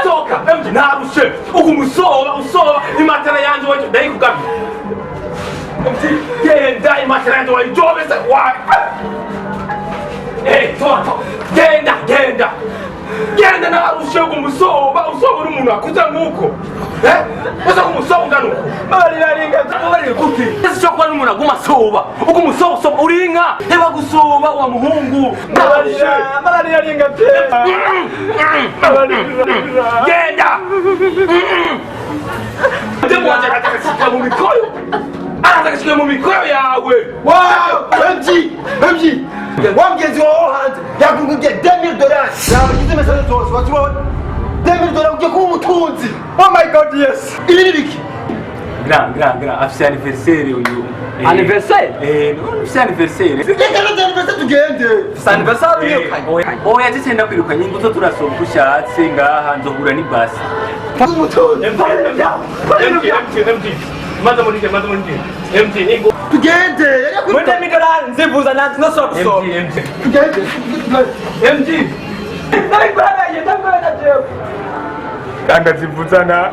soka emji nabushe ukumusova imatara yanje wacho ndayikugabi genda imatara yanje wayijobese wa toto genda narushe ukumusova usova uri umuntu akuza nguko uza kumusova nuko bari kuti ese kuba n'umuntu aguma soba ukumusova urinka heba gusova wa muhungu Malaria ringa pe. genda demo ataka sika mu mikoyo anataka sika mu mikoyo yawe MG wamgenzi wawe hanze yakungubye $10,000 yabugize mesane zose watubona $10,000 ugiye kuba umutunzi. Oh my god, yes. Ibi ni biki? Grand afise anniversaire uyu Anniversaire? Afise anniversaire Reka na anniversaire tugende. Anniversaire yokanye. oya zitenda kwirukanye inguto turasoma ushatse ngaha nzohura ni basi Umutunzi. maze muri MT ingo Tugende. Mwende $10,000 nzivuza nanzi no so kusoma. Tugende. Ndabikora yenda ngora jewe. kanda zivuzana